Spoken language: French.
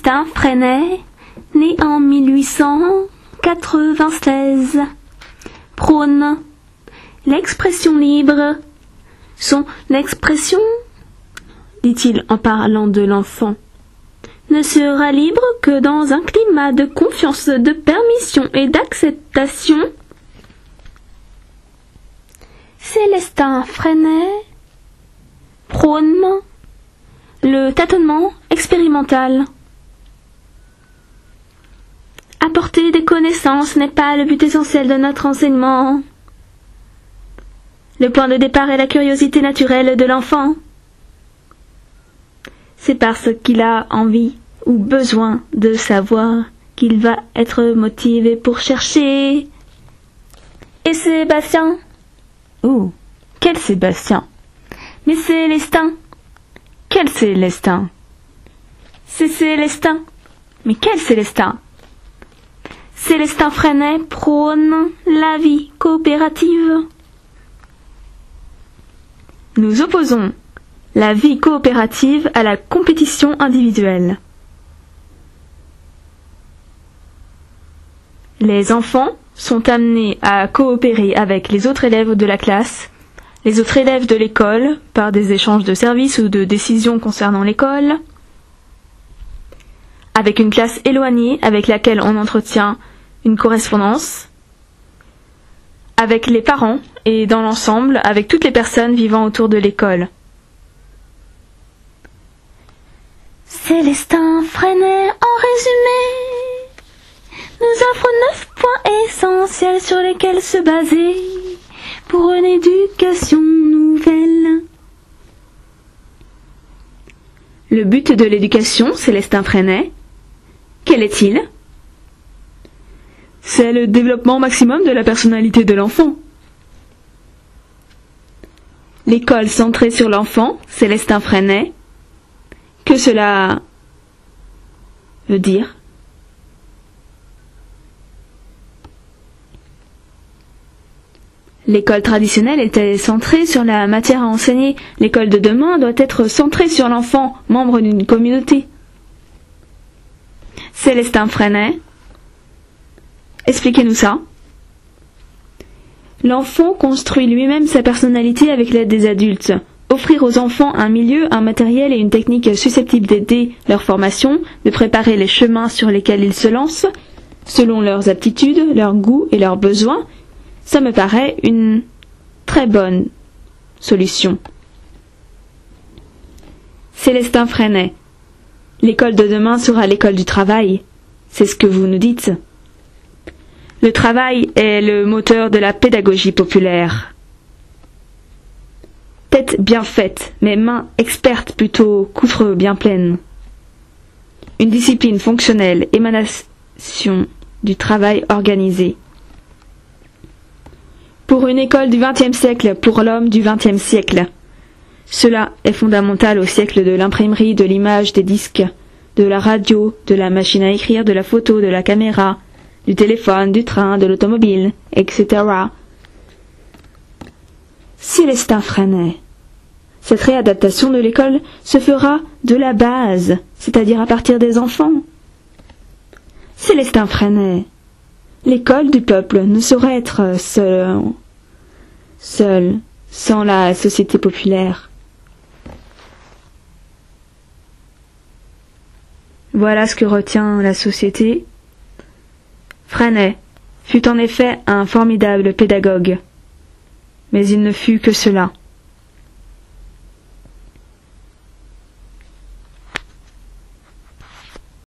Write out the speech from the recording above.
Célestin Freinet, né en 1896, prône l'expression libre. Son expression, dit-il en parlant de l'enfant, ne sera libre que dans un climat de confiance, de permission et d'acceptation. Célestin Freinet prône le tâtonnement expérimental. Apporter des connaissances n'est pas le but essentiel de notre enseignement. Le point de départ est la curiosité naturelle de l'enfant. C'est parce qu'il a envie ou besoin de savoir qu'il va être motivé pour chercher. Et Sébastien? Oh, quel Sébastien? Mais Célestin. Quel Célestin? C'est Célestin. Mais quel Célestin? Célestin Freinet prône la vie coopérative. Nous opposons la vie coopérative à la compétition individuelle. Les enfants sont amenés à coopérer avec les autres élèves de la classe, les autres élèves de l'école, par des échanges de services ou de décisions concernant l'école, avec une classe éloignée avec laquelle on entretient une correspondance, avec les parents et dans l'ensemble avec toutes les personnes vivant autour de l'école. Célestin Freinet, en résumé, nous offre 9 points essentiels sur lesquels se baser pour une éducation nouvelle. Le but de l'éducation, Célestin Freinet, quel est-il? C'est le développement maximum de la personnalité de l'enfant. L'école centrée sur l'enfant, Célestin Freinet, que cela veut dire? L'école traditionnelle était centrée sur la matière à enseigner. L'école de demain doit être centrée sur l'enfant, membre d'une communauté. Célestin Freinet, expliquez-nous ça. L'enfant construit lui-même sa personnalité avec l'aide des adultes. Offrir aux enfants un milieu, un matériel et une technique susceptibles d'aider leur formation, de préparer les chemins sur lesquels ils se lancent, selon leurs aptitudes, leurs goûts et leurs besoins, ça me paraît une très bonne solution. Célestin Freinet, l'école de demain sera l'école du travail, c'est ce que vous nous dites. Le travail est le moteur de la pédagogie populaire. Tête bien faite, mais mains expertes plutôt qu'outre bien pleines. Une discipline fonctionnelle, émanation du travail organisé. Pour une école du XXe siècle, pour l'homme du XXe siècle. Cela est fondamental au siècle de l'imprimerie, de l'image, des disques, de la radio, de la machine à écrire, de la photo, de la caméra, du téléphone, du train, de l'automobile, etc. Célestin Freinet. Cette réadaptation de l'école se fera de la base, c'est-à-dire à partir des enfants. Célestin Freinet. L'école du peuple ne saurait être seule sans la société populaire. Voilà ce que retient la société. Freinet fut en effet un formidable pédagogue, mais il ne fut que cela.